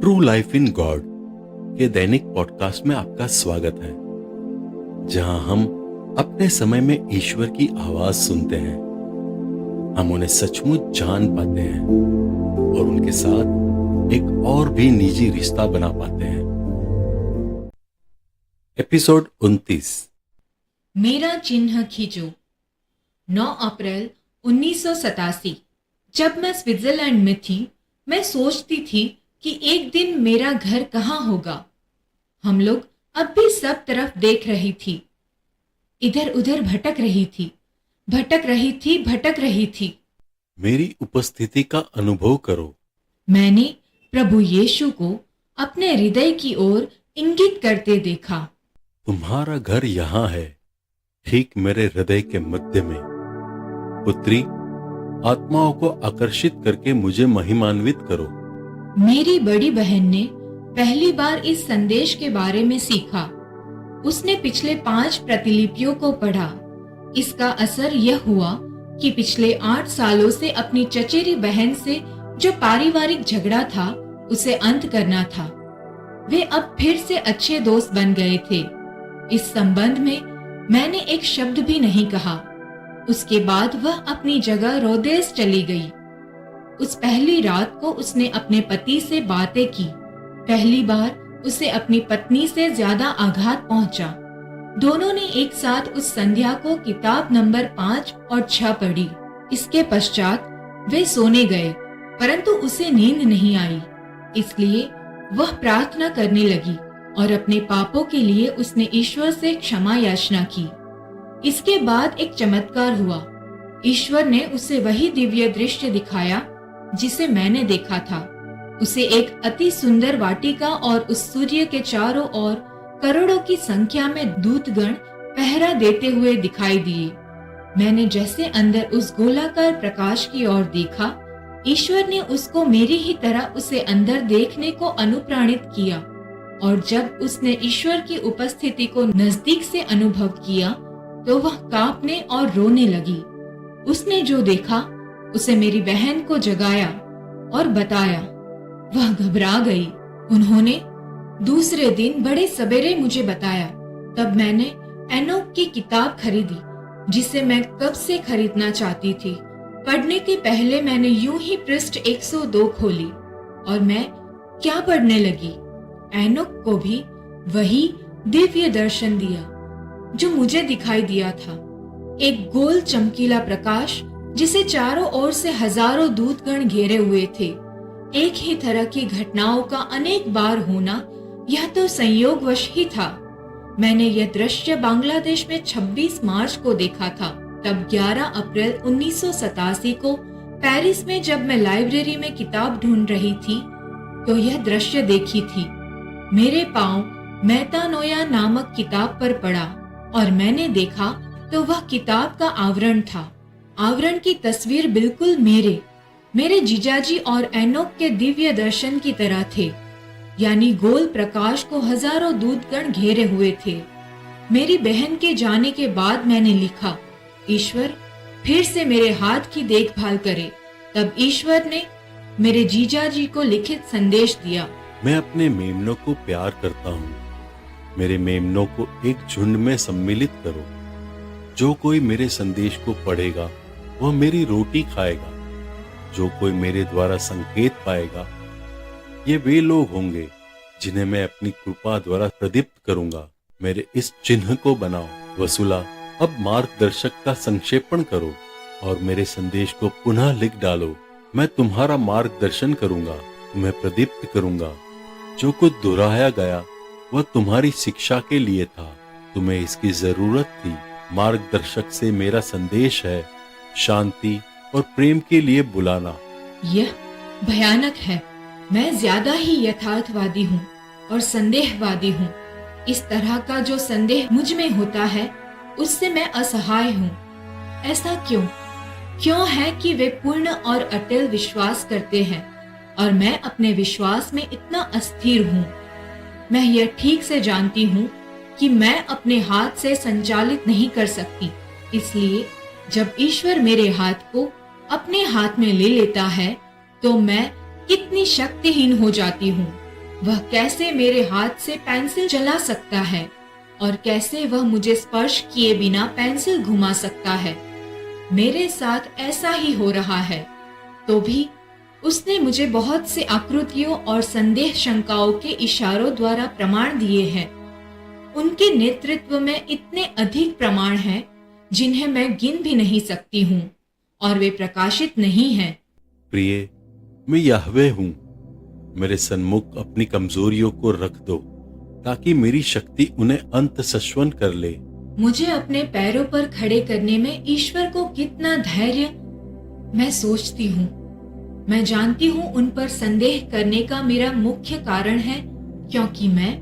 True life in God के दैनिक podcast में आपका स्वागत है, जहां हम अपने समय में ईश्वर की आवाज सुनते हैं। हम उन्हें सचमुच जान पाते हैं और उनके साथ एक और भी निजी रिश्ता बना पाते हैं। एपिसोड 29। मेरा चिन्ह खींचो। 9 अप्रैल 1987। जब मैं स्विट्जरलैंड में थी, मैं सोचती थी कि एक दिन मेरा घर कहाँ होगा। हम लोग अब भी सब तरफ देख रही थी, इधर उधर भटक रही थी। मेरी उपस्थिति का अनुभव करो। मैंने प्रभु यीशु को अपने हृदय की ओर इंगित करते देखा। तुम्हारा घर यहाँ है, ठीक मेरे हृदय के मध्य में। पुत्री, आत्माओं को आकर्षित करके मुझे महिमान्वित करो। मेरी बड़ी बहन ने पहली बार इस संदेश के बारे में सीखा। उसने पिछले 5 प्रतिलिपियों को पढ़ा। इसका असर यह हुआ कि पिछले 8 सालों से अपनी चचेरी बहन से जो पारिवारिक झगड़ा था, उसे अंत करना था। वे अब फिर से अच्छे दोस्त बन गए थे। इस संबंध में मैंने एक शब्द भी नहीं कहा। उसके बाद वह अपनी जगह रोदेस चली गई। उस पहली रात को उसने अपने पति से बातें की। पहली बार उसे अपनी पत्नी से ज्यादा आघात पहुंचा। दोनों ने एक साथ उस संध्या को किताब नंबर 5 और 6 पढ़ी। इसके पश्चात वे सोने गए, परंतु उसे नींद नहीं आई। इसलिए वह प्रार्थना करने लगी और अपने पापों के लिए उसने ईश्वर से क्षमा याचना की। इसके बाद एक चमत्कार हुआ। ईश्वर ने उसे वही दिव्य दृश्य दिखाया जिसे मैंने देखा था। उसे एक अति सुंदर वाटिका और उस सूर्य के चारों ओर करोड़ों की संख्या में दूतगण पहरा देते हुए दिखाई दिए। मैंने जैसे अंदर उस गोलाकार प्रकाश की ओर देखा, ईश्वर ने उसको मेरी ही तरह उसे अंदर देखने को अनुप्राणित किया। और जब उसने ईश्वर की उपस्थिति को नजदीक से अनुभव किया, तो वह कांपने और रोने लगी। उसने जो देखा, उसे मेरी बहन को जगाया और बताया। वह घबरा गई। उन्होंने दूसरे दिन बड़े सवेरे मुझे बताया। तब मैंने एनोक की किताब खरीदी, जिसे मैं कब से खरीदना चाहती थी। पढ़ने के पहले मैंने यूं ही पृष्ठ 102 खोली और मैं क्या पढ़ने लगी। एनोक को भी वही दिव्य दर्शन दिया जो मुझे दिखाई दिया था। एक गोल चमकीला प्रकाश जिसे चारों ओर से हजारों दूतगण घेरे हुए थे। एक ही तरह की घटनाओं का अनेक बार होना, यह तो संयोगवश ही था। मैंने यह दृश्य बांग्लादेश में 26 मार्च को देखा था। तब 11 अप्रैल 1987 को पेरिस में जब मैं लाइब्रेरी में किताब ढूंढ रही थी, तो यह दृश्य देखी थी। मेरे पांव मेतानोया नामक किताब पर पड़ा और मैंने देखा तो वह किताब का आवरण था। आवरण की तस्वीर बिल्कुल मेरे जीजाजी और एनोक के दिव्य दर्शन की तरह थे, यानी गोल प्रकाश को हजारों दूतगण घेरे हुए थे। मेरी बहन के जाने के बाद मैंने लिखा, ईश्वर फिर से मेरे हाथ की देखभाल करे। तब ईश्वर ने मेरे जीजाजी को लिखित संदेश दिया। मैं अपने मेमनों को प्यार करता हूँ। मेरे मेमनों को एक झुंड में सम्मिलित करो। जो कोई मेरे संदेश को पढ़ेगा, वह मेरी रोटी खाएगा। जो कोई मेरे द्वारा संकेत पाएगा, ये वे लोग होंगे जिन्हें मैं अपनी कृपा द्वारा प्रदीप्त करूंगा। मेरे इस चिन्ह को बनाओ। वसूला, अब मार्गदर्शक का संक्षेपण करो और मेरे संदेश को पुनः लिख डालो। मैं तुम्हारा मार्गदर्शन करूंगा, तुम्हें प्रदीप्त करूंगा। जो कुछ दोहराया गया, वह तुम्हारी शिक्षा के लिए था। तुम्हें इसकी जरूरत थी। मार्गदर्शक से मेरा संदेश है, शांति और प्रेम के लिए बुलाना। यह भयानक है। मैं ज्यादा ही यथार्थवादी हूँ और संदेहवादी हूँ। इस तरह का जो संदेह मुझ में होता है, उससे मैं असहाय हूँ। ऐसा क्यों है कि वे पूर्ण और अटल विश्वास करते हैं और मैं अपने विश्वास में इतना अस्थिर हूँ। मैं यह ठीक से जानती हूँ कि मैं अपने हाथ से संचालित नहीं कर सकती। इसलिए जब ईश्वर मेरे हाथ को अपने हाथ में ले लेता है, तो मैं कितनी शक्तिहीन हो जाती हूँ। वह कैसे मेरे हाथ से पेंसिल चला सकता है और कैसे वह मुझे स्पर्श किए बिना पेंसिल घुमा सकता है। मेरे साथ ऐसा ही हो रहा है। तो भी उसने मुझे बहुत से आकृतियों और संदेह शंकाओं के इशारों द्वारा प्रमाण दिए हैं। उनके नेतृत्व में इतने अधिक प्रमाण हैं जिन्हें मैं गिन भी नहीं सकती हूँ और वे प्रकाशित नहीं हैं। प्रिय, मैं यहोवा हूँ। मेरे सन्मुख अपनी कमजोरियों को रख दो ताकि मेरी शक्ति उन्हें अंत सश्वन कर ले। मुझे अपने पैरों पर खड़े करने में ईश्वर को कितना धैर्य, मैं सोचती हूँ। मैं जानती हूँ उन पर संदेह करने का मेरा मुख्य कारण है क्योंकि मैं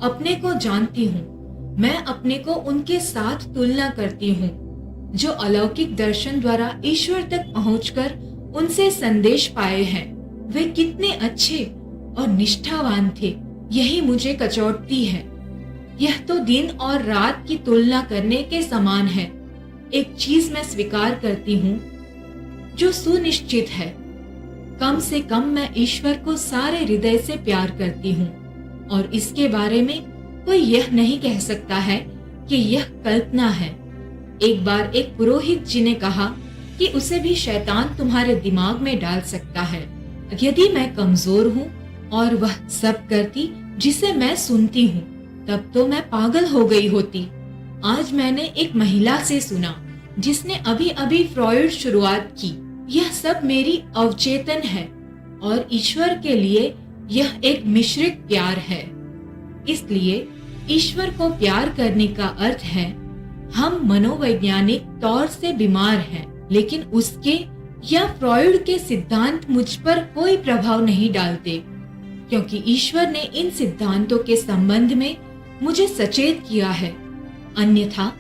अपने को जानती हूँ। मैं अपने को उनके साथ तुलना करती हूँ जो अलौकिक दर्शन द्वारा ईश्वर तक पहुंचकर उनसे संदेश पाए हैं। वे कितने अच्छे और निष्ठावान थे, यही मुझे कचौटती है। यह तो दिन और रात की तुलना करने के समान है। एक चीज मैं स्वीकार करती हूँ जो सुनिश्चित है, कम से कम मैं ईश्वर को सारे हृदय से प्यार करती हूँ और इसके बारे में कोई यह नहीं कह सकता है कि यह कल्पना है। एक बार एक पुरोहित जी ने कहा कि उसे भी शैतान तुम्हारे दिमाग में डाल सकता है। यदि मैं कमजोर हूँ और वह सब करती जिसे मैं सुनती हूँ, तब तो मैं पागल हो गई होती। आज मैंने एक महिला से सुना जिसने अभी अभी फ्रॉइड शुरुआत की। यह सब मेरी अवचेतन है और ईश्वर के लिए यह एक मिश्रित प्यार है। इसलिए ईश्वर को प्यार करने का अर्थ है हम मनोवैज्ञानिक तौर से बीमार हैं, लेकिन उसके या फ्रॉइड के सिद्धांत मुझ पर कोई प्रभाव नहीं डालते क्योंकि ईश्वर ने इन सिद्धांतों के संबंध में मुझे सचेत किया है। अन्यथा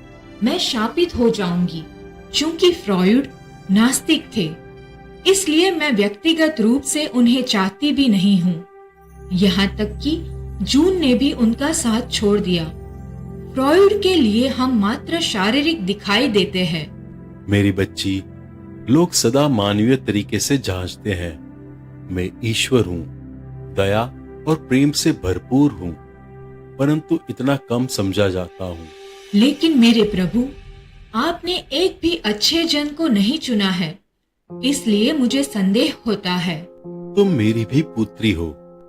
मैं शापित हो जाऊंगी। चूंकि फ्रॉइड नास्तिक थे, इसलिए मैं व्यक्तिगत रूप से उन्हें चाहती भी नहीं हूँ। यहाँ तक कि जून ने भी उनका साथ छोड़ दिया। फ्रॉइड के लिए हम मात्र शारीरिक दिखाई देते हैं। मेरी बच्ची, लोग सदा मानवीय तरीके से जांचते हैं। मैं ईश्वर हूँ, दया और प्रेम से भरपूर हूँ, परंतु इतना कम समझा जाता हूँ। लेकिन मेरे प्रभु, आपने एक भी अच्छे जन को नहीं चुना है, इसलिए मुझे संदेह होता है। तुम मेरी भी पुत्री हो।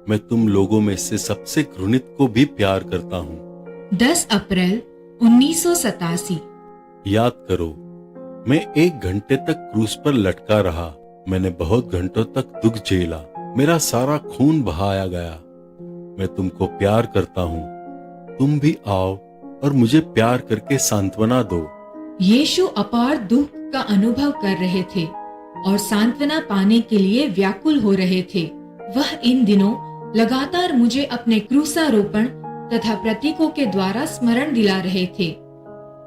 मैं तुम लोगों में से सबसे घृणित को भी प्यार करता हूँ। 10 अप्रैल 1987। याद करो, मैं 1 घंटे तक क्रूस पर लटका रहा। मैंने बहुत घंटों तक दुख झेला। मेरा सारा खून बहाया गया। मैं तुमको प्यार करता हूँ। तुम भी आओ और मुझे प्यार करके सांत्वना दो। यीशु अपार दुख का अनुभव कर रहे थे और सांत्वना पाने के लिए व्याकुल हो रहे थे। वह इन दिनों लगातार मुझे अपने क्रूसारोपण तथा प्रतीकों के द्वारा स्मरण दिला रहे थे।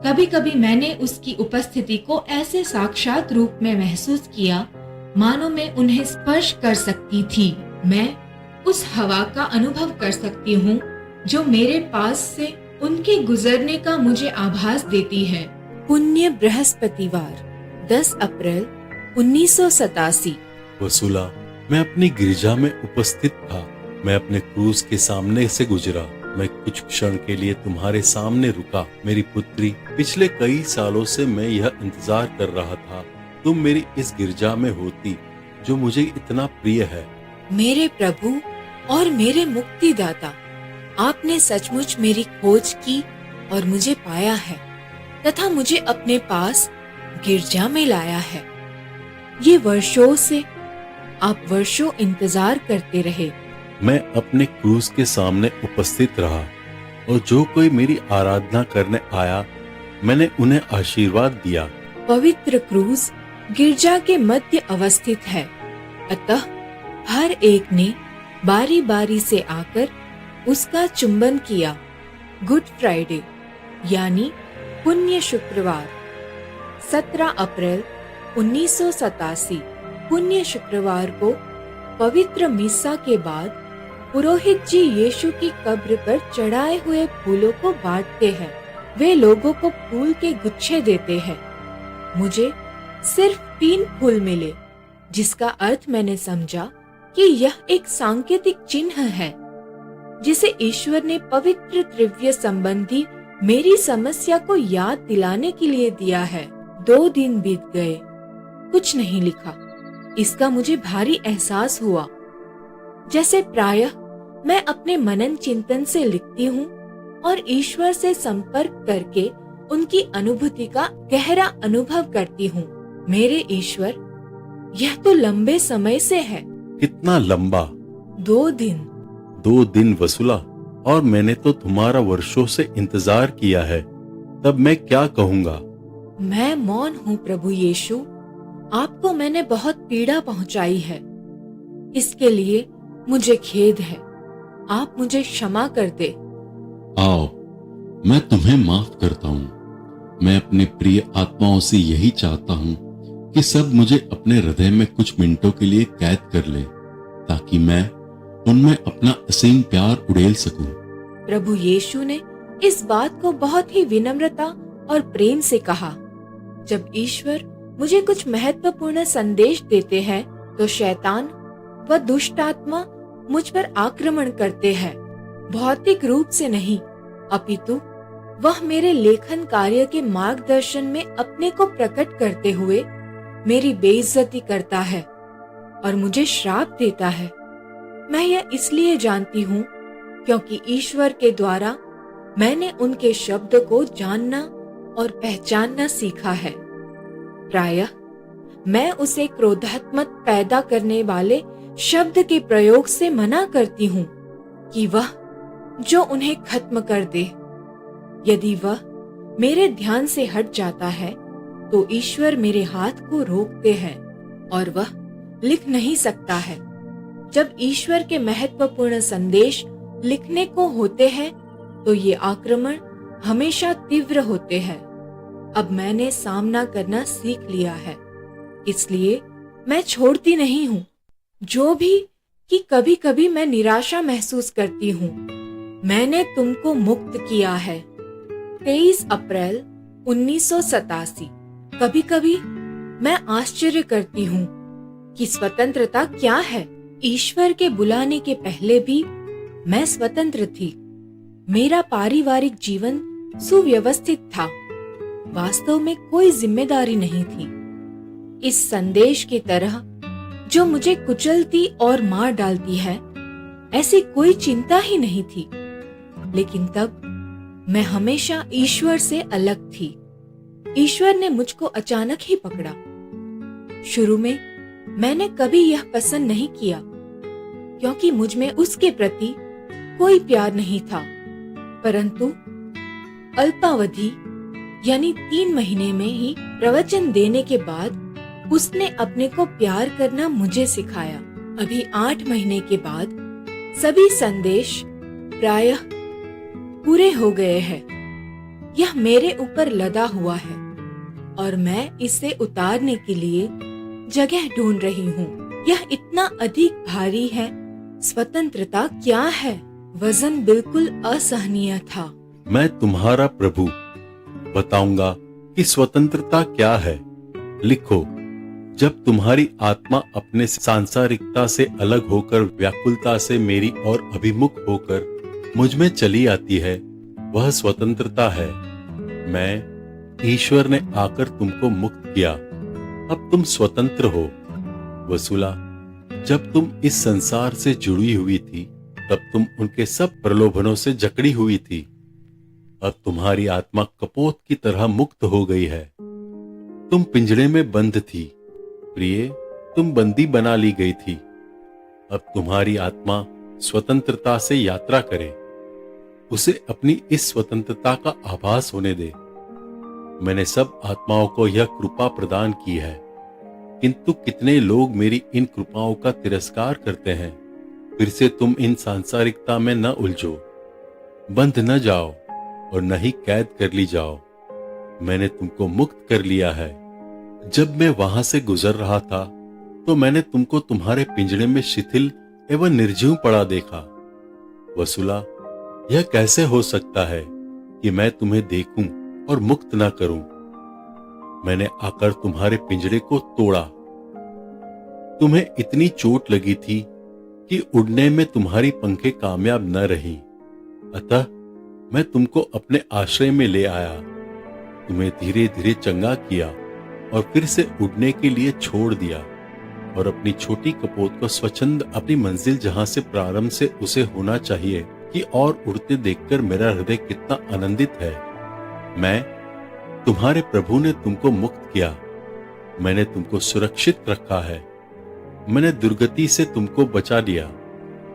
कभी कभी मैंने उसकी उपस्थिति को ऐसे साक्षात रूप में महसूस किया मानो मैं उन्हें स्पर्श कर सकती थी। मैं उस हवा का अनुभव कर सकती हूँ जो मेरे पास से उनके गुजरने का मुझे आभास देती है। पुण्य बृहस्पतिवार 10 अप्रैल 1987। वसूला, मैं अपनी गिरजा में उपस्थित था। मैं अपने क्रूस के सामने से गुजरा। मैं कुछ क्षण के लिए तुम्हारे सामने रुका। मेरी पुत्री, पिछले कई सालों से मैं यह इंतजार कर रहा था तुम मेरी इस गिरजा में होती जो मुझे इतना प्रिय है। मेरे प्रभु और मेरे मुक्तिदाता, आपने सचमुच मेरी खोज की और मुझे पाया है तथा मुझे अपने पास गिरजा में लाया है। ये वर्षों से आप वर्षों इंतजार करते रहे। मैं अपने क्रूस के सामने उपस्थित रहा और जो कोई मेरी आराधना करने आया, मैंने उन्हें आशीर्वाद दिया। पवित्र क्रूस गिरजा के मध्य अवस्थित है, अतः हर एक ने बारी बारी से आकर उसका चुंबन किया। गुड फ्राइडे यानी पुण्य शुक्रवार 17 अप्रैल 1987। पुण्य शुक्रवार को पवित्र मिस्सा के बाद पुरोहित जी यीशु की कब्र पर चढ़ाए हुए फूलों को बांटते हैं। वे लोगों को फूल के गुच्छे देते हैं। मुझे सिर्फ 3 फूल मिले, जिसका अर्थ मैंने समझा कि यह एक सांकेतिक चिन्ह है। जिसे ईश्वर ने पवित्र द्रव्य संबंधी मेरी समस्या को याद दिलाने के लिए दिया है। 2 दिन बीत गए, कुछ नहीं लिखा। इसका मुझे भारी एहसास हुआ। जैसे प्रायः मैं अपने मनन चिंतन से लिखती हूँ और ईश्वर से संपर्क करके उनकी अनुभूति का गहरा अनुभव करती हूँ। मेरे ईश्वर, यह तो लंबे समय से है। कितना लंबा? 2 दिन। 2 दिन वसूला, और मैंने तो तुम्हारा वर्षों से इंतजार किया है। तब मैं क्या कहूँगा? मैं मौन हूँ प्रभु यीशु। आपको मैंने बहुत पीड़ा पहुंचाई है, इसके लिए मुझे खेद है। आप मुझे क्षमा कर दे। आओ, मैं तुम्हें माफ करता हूँ। मैं अपने प्रिय आत्माओं से यही चाहता हूँ कि सब मुझे अपने हृदय में कुछ मिनटों के लिए कैद कर ले, ताकि मैं उनमें अपना असीम प्यार उड़ेल सकूं। प्रभु यीशु ने इस बात को बहुत ही विनम्रता और प्रेम से कहा। जब ईश्वर मुझे कुछ महत्वपूर्ण संदेश देते हैं, तो शैतान व दुष्ट आत्मा मुझ पर आक्रमण करते हैं। भौतिक रूप से नहीं, अपितु वह मेरे लेखन कार्य के मार्गदर्शन में अपने को प्रकट करते हुए मेरी बेइज्जती करता है और मुझे श्राप देता है। मैं यह इसलिए जानती हूँ क्योंकि ईश्वर के द्वारा मैंने उनके शब्द को जानना और पहचानना सीखा है। प्रायः मैं उसे क्रोधात्मक पैदा करने वाले शब्द के प्रयोग से मना करती हूँ कि वह जो उन्हें खत्म कर दे। यदि वह मेरे ध्यान से हट जाता है, तो ईश्वर मेरे हाथ को रोकते हैं और वह लिख नहीं सकता है। जब ईश्वर के महत्वपूर्ण संदेश लिखने को होते हैं, तो ये आक्रमण हमेशा तीव्र होते हैं। अब मैंने सामना करना सीख लिया है, इसलिए मैं छोड़ती नहीं हूँ। जो भी कि कभी कभी मैं निराशा महसूस करती हूँ, मैंने तुमको मुक्त किया है। 23 अप्रैल 1987। कभी कभी मैं आश्चर्य करती हूँ कि स्वतंत्रता क्या है। ईश्वर के बुलाने के पहले भी मैं स्वतंत्र थी। मेरा पारिवारिक जीवन सुव्यवस्थित था। वास्तव में कोई जिम्मेदारी नहीं थी। इस संदेश की तरह जो मुझे कुचलती और मार डालती है, ऐसी कोई चिंता ही नहीं थी। लेकिन तब मैं हमेशा ईश्वर से अलग थी। ईश्वर ने मुझको अचानक ही पकड़ा। शुरू में मैंने कभी यह पसंद नहीं किया, क्योंकि मुझ में उसके प्रति कोई प्यार नहीं था। परंतु अल्पावधि यानी 3 महीने में ही प्रवचन देने के बाद उसने अपने को प्यार करना मुझे सिखाया। अभी 8 महीने के बाद सभी संदेश प्रायः पूरे हो गए हैं। यह मेरे ऊपर लदा हुआ है और मैं इसे उतारने के लिए जगह ढूंढ रही हूँ। यह इतना अधिक भारी है। स्वतंत्रता क्या है? वजन बिल्कुल असहनीय था। मैं तुम्हारा प्रभु बताऊंगा कि स्वतंत्रता क्या है। लिखो, जब तुम्हारी आत्मा अपने सांसारिकता से अलग होकर व्याकुलता से मेरी ओर अभिमुख होकर मुझ में चली आती है, वह स्वतंत्रता है। मैं ईश्वर ने आकर तुमको मुक्त किया। अब तुम स्वतंत्र हो। वसूला, जब तुम इस संसार से जुड़ी हुई थी, तब तुम उनके सब प्रलोभनों से जकड़ी हुई थी। अब तुम्हारी आत्मा कपोत की तरह मुक्त हो गई है। तुम पिंजड़े में बंद थी। प्रिय, तुम बंदी बना ली गई थी। अब तुम्हारी आत्मा स्वतंत्रता से यात्रा करे। उसे अपनी इस स्वतंत्रता का आभास होने दे। मैंने सब आत्माओं को यह कृपा प्रदान की है, किंतु कितने लोग मेरी इन कृपाओं का तिरस्कार करते हैं। फिर से तुम इन सांसारिकता में न उलझो, बंध न जाओ और न ही कैद कर ली जाओ। मैंने तुमको मुक्त कर लिया है। जब मैं वहां से गुजर रहा था, तो मैंने तुमको तुम्हारे पिंजड़े में शिथिल एवं निर्जीव पड़ा देखा। वसूला, यह कैसे हो सकता है कि मैं तुम्हें देखूं और मुक्त ना करूं? मैंने आकर तुम्हारे पिंजड़े को तोड़ा। तुम्हें इतनी चोट लगी थी कि उड़ने में तुम्हारी पंखें कामयाब न रही, अतः मैं तुमको अपने आश्रय में ले आया, तुम्हें धीरे धीरे चंगा किया और फिर से उड़ने के लिए छोड़ दिया और अपनी छोटी कपोत को स्वच्छंद अपनी मंजिल जहां से प्रारंभ से उसे होना चाहिए कि और उड़ते देखकर मेरा हृदय कितना आनंदित है। मैं तुम्हारे प्रभु ने तुमको मुक्त किया, मैंने तुमको सुरक्षित रखा है, मैंने दुर्गति से तुमको बचा लिया।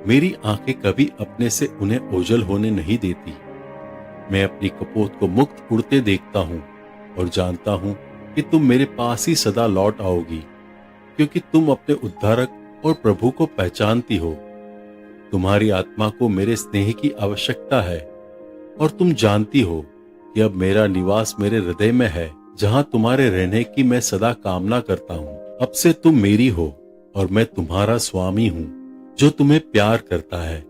मेरी आंखें कभी अपने से उन्हें ओझल होने नहीं देती। मैं अपनी कपोत को मुक्त उड़ते देखता हूं और जानता हूं कि तुम मेरे पास ही सदा लौट आओगी, क्योंकि तुम अपने उद्धारक और प्रभु को पहचानती हो। तुम्हारी आत्मा को मेरे स्नेह की आवश्यकता है और तुम जानती हो कि अब मेरा निवास मेरे हृदय में है, जहां तुम्हारे रहने की मैं सदा कामना करता हूं। अब से तुम मेरी हो और मैं तुम्हारा स्वामी हूं, जो तुम्हें प्यार करता है।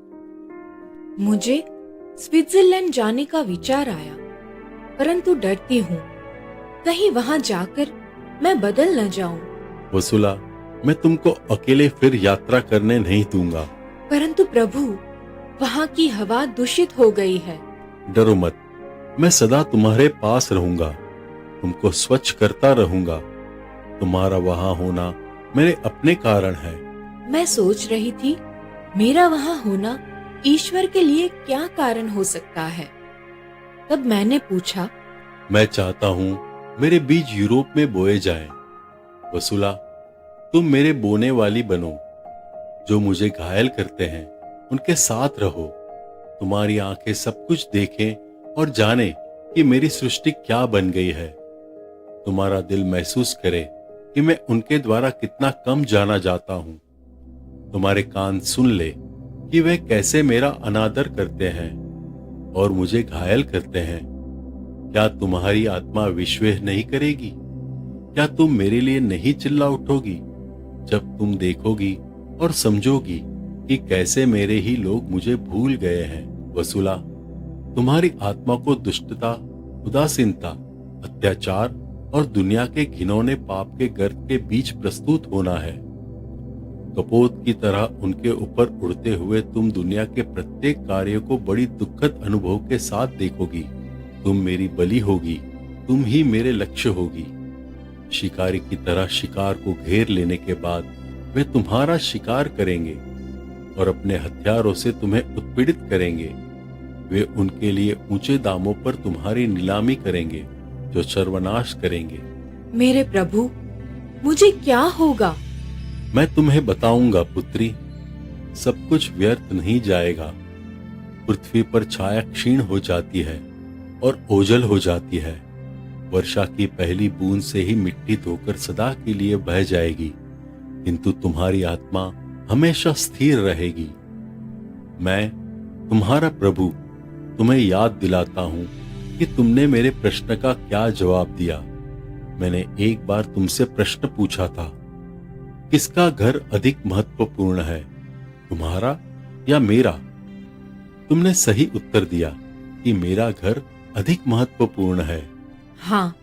मुझे स्विट्जरलैंड जाने का विचार आया, परंतु डरती हूँ कहीं वहां जाकर मैं बदल न जाऊं। वसुला, मैं तुमको अकेले फिर यात्रा करने नहीं दूंगा। परंतु प्रभु, वहां की हवा दूषित हो गई है। डरो मत, मैं सदा तुम्हारे पास रहूंगा, तुमको स्वच्छ करता रहूंगा। तुम्हारा वहां होना मेरे अपने कारण है। मैं सोच रही थी, मेरा वहां होना ईश्वर के लिए क्या कारण हो सकता है। तब मैंने पूछा, मैं चाहता हूं मेरे बीज यूरोप में बोए जाएं। वसुला, तुम मेरे बोने वाली बनो। जो मुझे घायल करते हैं उनके साथ रहो। तुम्हारी आंखें सब कुछ देखें और जाने कि मेरी सृष्टि क्या बन गई है। तुम्हारा दिल महसूस करे कि मैं उनके द्वारा कितना कम जाना जाता हूं। तुम्हारे कान सुन ले कि वे कैसे मेरा अनादर करते हैं और मुझे घायल करते हैं। क्या तुम्हारी आत्मा विश्वास नहीं करेगी? क्या तुम मेरे लिए नहीं चिल्ला उठोगी जब तुम देखोगी और समझोगी कि कैसे मेरे ही लोग मुझे भूल गए हैं? वसुला, तुम्हारी आत्मा को दुष्टता, उदासीनता, अत्याचार और दुनिया के घिनौने पाप के गर्त के बीच प्रस्तुत होना है। कपोत की तरह उनके ऊपर उड़ते हुए तुम दुनिया के प्रत्येक कार्य को बड़ी दुखद अनुभव के साथ देखोगी। तुम मेरी बलि होगी, तुम ही मेरे लक्ष्य होगी। शिकारी की तरह शिकार को घेर लेने के बाद वे तुम्हारा शिकार करेंगे और अपने हथियारों से तुम्हें उत्पीड़ित करेंगे। वे उनके लिए ऊंचे दामों पर तुम्हारी नीलामी करेंगे, जो सर्वनाश करेंगे। मेरे प्रभु, मुझे क्या होगा? मैं तुम्हें बताऊंगा पुत्री, सब कुछ व्यर्थ नहीं जाएगा। पृथ्वी पर छाया क्षीण हो जाती है और ओझल हो जाती है। वर्षा की पहली बूंद से ही मिट्टी धोकर सदा के लिए बह जाएगी, किंतु तुम्हारी आत्मा हमेशा स्थिर रहेगी। मैं तुम्हारा प्रभु तुम्हें याद दिलाता हूं कि तुमने मेरे प्रश्न का क्या जवाब दिया। मैंने एक बार तुमसे प्रश्न पूछा था, किसका घर अधिक महत्वपूर्ण है, तुम्हारा या मेरा? तुमने सही उत्तर दिया कि मेरा घर अधिक महत्वपूर्ण है। हाँ,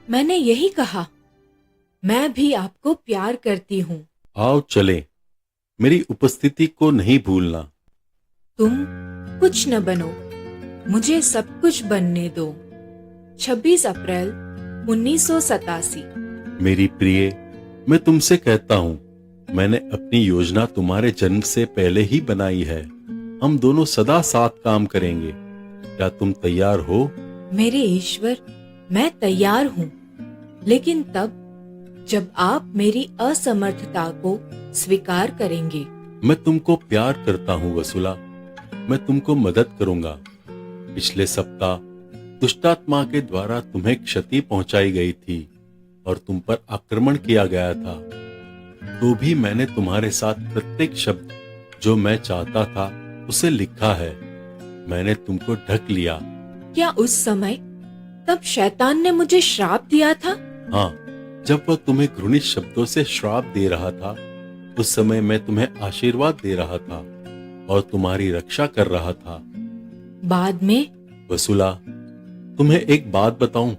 मैंने यही कहा। मैं भी आपको प्यार करती हूँ। आओ चलें, मेरी उपस्थिति को नहीं भूलना। तुम कुछ न बनो, मुझे सब कुछ बनने दो। 26 अप्रैल 1987। मेरी प्रिय, मैं तुमसे कहता हूँ, मैंने अपनी योजना तुम्हारे जन्म से पहले ही बनाई है। हम दोनों सदा साथ काम करेंगे। क्या तुम तैयार हो? मेरे ईश्वर, मैं तैयार हूँ, लेकिन तब जब आप मेरी असमर्थता को स्वीकार करेंगे। मैं तुमको प्यार करता हूँ वसुला, मैं तुमको मदद करूंगा। पिछले सप्ताह दुष्टात्मा के द्वारा तुम्हें क्षति पहुंचाई गई थी और तुम पर आक्रमण किया गया था, तो भी मैंने तुम्हारे साथ प्रत्येक शब्द जो मैं चाहता था उसे लिखा है। मैंने तुमको ढक लिया। क्या उस समय तब शैतान ने मुझे श्राप दिया था? हाँ, जब वह तुम्हें घृणित शब्दों से श्राप दे रहा था, उस समय मैं तुम्हें आशीर्वाद दे रहा था और तुम्हारी रक्षा कर रहा था। बाद में? वसुला, तुम्हें एक बात बताऊं,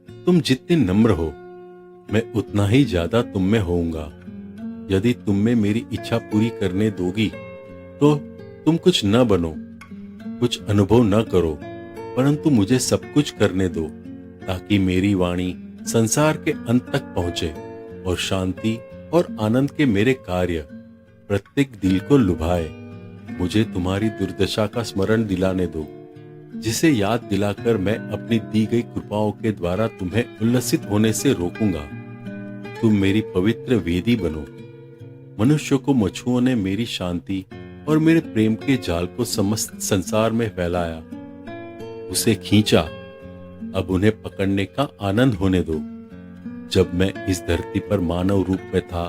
तुम जितनी नम्र हो, मैं उतना ही ज्यादा तुम में होऊंगा। यदि तुम में मेरी इच्छा पूरी करने दोगी तो तुम कुछ न बनो, कुछ अनुभव न करो, परंतु मुझे सब कुछ करने दो, ताकि मेरी वाणी संसार के अंत तक पहुंचे और शांति और आनंद के मेरे कार्य प्रत्येक दिल को लुभाए। मुझे तुम्हारी दुर्दशा का स्मरण दिलाने दो, जिसे याद दिलाकर मैं अपनी दी गई कृपाओं के द्वारा तुम्हें उल्लसित होने से रोकूंगा। तुम मेरी पवित्र वेदी बनो। मनुष्य को मछुओं ने मेरी शांति और मेरे प्रेम के जाल को समस्त संसार में फैलाया, उसे खींचा। अब उन्हें पकड़ने का आनंद होने दो। जब मैं इस धरती पर मानव रूप में था,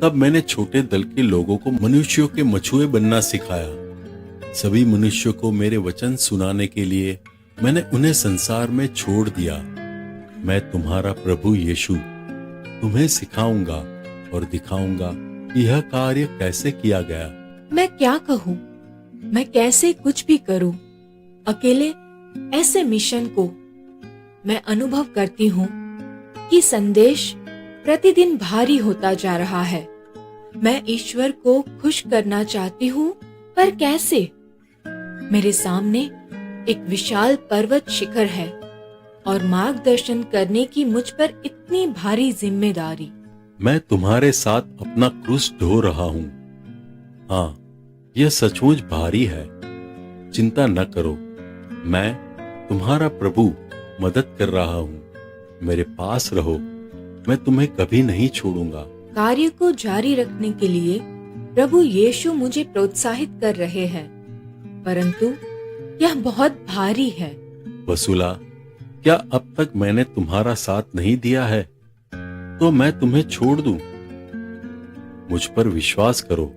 तब मैंने छोटे दल के लोगों को मनुष्यों के मछुए बनना सिखाया। सभी मनुष्यों को मेरे वचन सुनाने के लिए मैंने उन्हें संसार में छोड़ दिया। मैं तुम्हारा प्रभु यीशु तुम्हें सिखाऊंगा और दिखाऊंगा कि यह कार्य कैसे किया गया। मैं क्या कहूँ, मैं कैसे कुछ भी करूँ। अकेले ऐसे मिशन को मैं अनुभव करती हूँ कि संदेश प्रतिदिन भारी होता जा रहा है। मैं ईश्वर को खुश करना चाहती हूँ, पर कैसे? मेरे सामने एक विशाल पर्वत शिखर है और मार्गदर्शन करने की मुझ पर इतनी भारी जिम्मेदारी। मैं तुम्हारे साथ अपना क्रूस ढो रहा हूँ। हाँ, यह सचमुच भारी है। चिंता न करो, मैं तुम्हारा प्रभु मदद कर रहा हूँ। मेरे पास रहो, मैं तुम्हें कभी नहीं छोड़ूंगा। कार्य को जारी रखने के लिए प्रभु यीशु मुझे प्रोत्साहित कर रहे हैं, परंतु यह बहुत भारी है। वसूला, क्या अब तक मैंने तुम्हारा साथ नहीं दिया है तो मैं तुम्हें छोड़ दूं? मुझ पर विश्वास करो।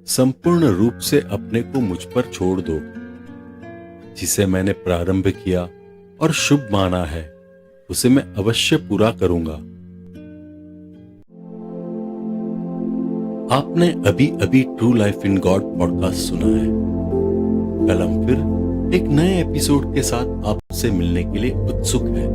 संपूर्ण रूप से अपने को मुझ पर छोड़ दो। जिसे मैंने प्रारंभ किया और शुभ माना है, उसे मैं अवश्य पूरा करूंगा। आपने अभी अभी true life in God podcast सुना है। कल हम फिर एक नए एपिसोड के साथ आपसे मिलने के लिए उत्सुक हैं।